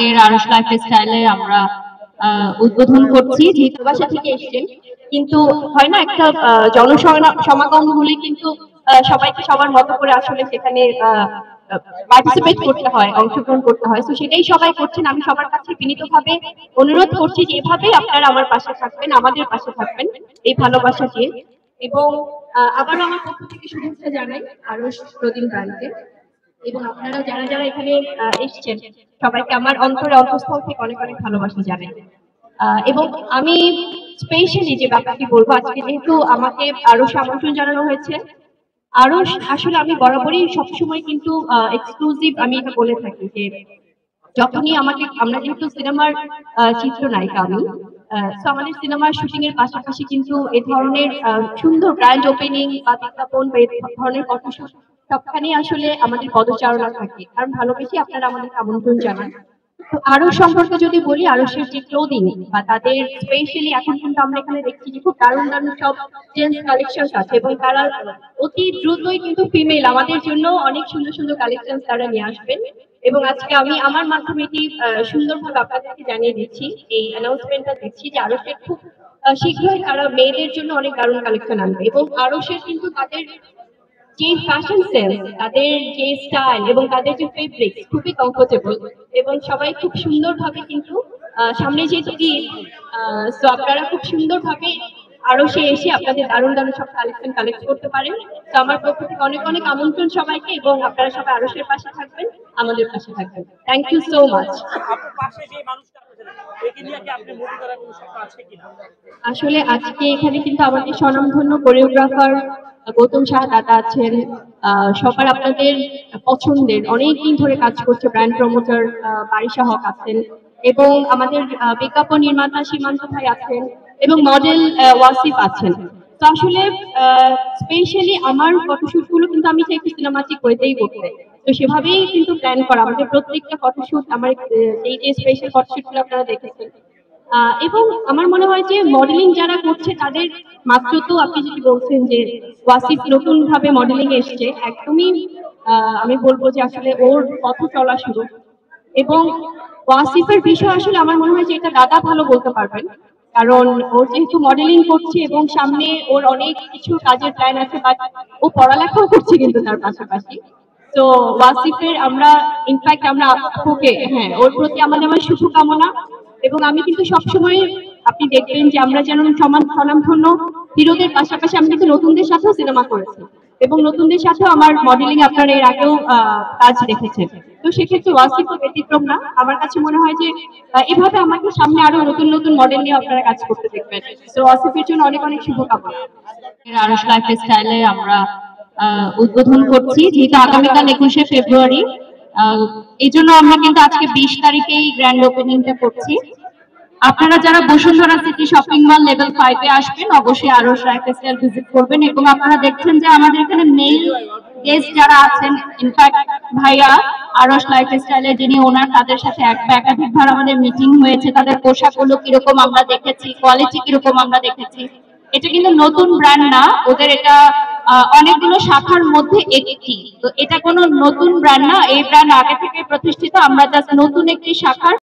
আজকের আরশ লাইফস্টাইলে আমরা উদ্বোধন করছি। যেহেতু বাসা থেকে এসেছেন, কিন্তু হয় না একটা জনসমাগম হলে কিন্তু সবাইকে সবার মতো করে আসলে সেখানে পার্টিসিপেট করতে হয়, অংশগ্রহণ করতে হয়। তো সেটাই সবাই করছেন। আমি সবার কাছে বিনীতভাবে অনুরোধ করছি যে এভাবেই আপনারা আমার পাশে থাকবেন, আমাদের পাশে থাকবেন এই ভালোবাসা দিয়ে। এবং আবারও আমার পক্ষ থেকে শুভেচ্ছা জানাই আরশ প্রদীপ ব্র্যান্ডকে। এবং আপনারা যারা যারা এখানে এসেছেন সবাইকে আমার অন্তঃস্থল থেকে অনেক অনেক ভালোবাসা জানাই। এবং আমি স্পেশালি যে ব্যাপারটি বলবো, আজকে যেহেতু আমাকে আরো আমন্ত্রণ জানানো হয়েছে, আরো আসলে আমি বরাবরই সবসময় কিন্তু এক্সক্লুসিভ আমি এটা বলে থাকি যে যখনই আমরা যেহেতু সিনেমার চিত্রনায়িকা আমি, তো আমাদের সিনেমার শুটিং এর পাশাপাশি কিন্তু এ ধরনের সুন্দর গ্র্যান্ড ওপেনিং বা বিজ্ঞাপন বা এই ধরনের ফটোশুট সবখানে আসলে আমাদের পদচারণা থাকে, কারণ ভালোবেসে আপনারা আমাদের আমন্ত্রণ জানান। তো আরশ সম্পর্কে যদি বলি, আরশের যে ক্লোদিং বা তাদের স্পেশালি এখন কিন্তু আমরা এখানে দেখছি যে খুব দারুণ দারুণ সব জেন্টস কালেকশন আছে, এবং তারা অতি দ্রুতই কিন্তু ফিমেল আমাদের জন্য অনেক সুন্দর সুন্দর কালেকশন তারা নিয়ে আসবেন। এবং আজকে আমি আমার মাধ্যমে এটি সুন্দরভাবে আপনাদেরকে জানিয়ে দিচ্ছি, এই অ্যানাউন্সমেন্টটা দিচ্ছি যে আরশের খুব শীঘ্রই তারা মেয়েদের জন্য অনেক দারুণ কালেকশন আনবে। এবং আরশের কিন্তু তাদের যে ফ্যাশন সেন্স, তাদের যে স্টাইল এবং তাদের যে ফেব্রিক খুবই কমফোর্টেবল, এবং সবাই খুব সুন্দরভাবে কিন্তু সামনে যে ঈদ, তো আপনারা খুব সুন্দরভাবে আরো এসে আপনাদের দারুণ দারুণ সব কালেকশন কালেক্ট করতে পারেন। তো আমার পক্ষ থেকে অনেক অনেক আমন্ত্রণ সবাইকে, এবং আপনারা সবাই আরশের পাশে থাকবেন, আমাদের পাশে থাকবেন। Thank you so much. আসলে আজকে এখানে কিন্তু আমাদের স্বনামধন্য কোরিওগ্রাফার গৌতম শাহ দাদা আছেন, সবার আপনাদের পছন্দের অনেকদিন ধরে কাজ করছে ব্র্যান্ড প্রমোটার বারিশা হক আছেন, এবং আমাদের বিজ্ঞাপন নির্মাতা সীমান্ত ভাই আছেন, এবং মডেল ওয়াসিফ আছেন। তো আসলে স্পেশালি আমার ফটোশুট গুলো কিন্তু আমি চাই সিনেমাটিক ওয়েতেই করতে, তো সেভাবেই কিন্তু প্ল্যান করা আমাদের প্রত্যেকটা ফটোশুট। আমার এই যে স্পেশাল ফটোশুট গুলো আপনারা দেখেছেন, এবং আমার মনে হয় যে মডেলিং যারা করছে তাদের মাত্র তো আপনি যদি বলছেন যে ওয়াসিফ নতুন ভাবে মডেলিং এসছে, একদমই আমি বলবো যে আসলে ওর পথ চলা শুরু। এবং ওয়াসিফের বিষয় আসলে আমার মনে হয় যে এটা দাদা ভালো বলতে পারবেন, কারণ ও যেহেতু মডেলিং করছে এবং সামনে ওর অনেক কিছু কাজের প্ল্যান আছে, বাট ও পড়ালেখাও করছে কিন্তু তার পাশাপাশি। তো ওয়াসিফের আমরা ইনফ্যাক্ট আমরা আপুকে, হ্যাঁ, ওর প্রতি আমাদের আমার শুভকামনা। এবং আমি কিন্তু সবসময় আপনি দেখবেন যে আমরা যেন স্বনামধন্য হিরোদের পাশাপাশি আমি কিন্তু নতুনদের সাথেও সিনেমা করেছি, এবং নতুনদের সাথেও আমার মডেলিং আপনারা এর আগেও কাজ দেখেছেন। তো সেক্ষেত্রে ওয়াসিফ ব্যতিক্রম না। আমার কাছে মনে হয় যে এভাবে আমাকে সামনে আরো নতুন নতুন মডেল নিয়ে আপনারা কাজ করতে দেখবেন। তো ওয়াসিফের জন্য অনেক অনেক শুভকামনা। আরশ লাইফস্টাইলে আমরা উদ্বোধন করছি, যেহেতু আগামীকাল 21শে ফেব্রুয়ারি, এই জন্য আমরা কিন্তু আজকে 20 তারিখেই গ্র্যান্ড ওপেনিংটা করছি। আপনারা যারা Bashundhara city shopping mall level 5 এ আসবেন, অবশ্যই আরশ লাইফস্টাইল ভিজিট করবেন। এবং আপনারা দেখছেন যে আমাদের এখানে মেল গেস্ট যারা আছেন, ইনফ্যাক্ট ভাইয়া আরশ লাইফস্টাইলের যিনি ওনার, তাদের সাথে একাধিকবার আমাদের মিটিং হয়েছে। তাদের পোশাকগুলো কিরকম আমরা দেখেছি, কোয়ালিটি কিরকম আমরা দেখেছি। এটা কিন্তু নতুন ব্র্যান্ড না, ওদের এটা অনেকগুলো শাখার মধ্যে একটি। তো এটা কোনো নতুন ব্র্যান্ড না, এই ব্র্যান্ড আগে থেকে প্রতিষ্ঠিত, আমরা জাস্ট নতুন একটি শাখার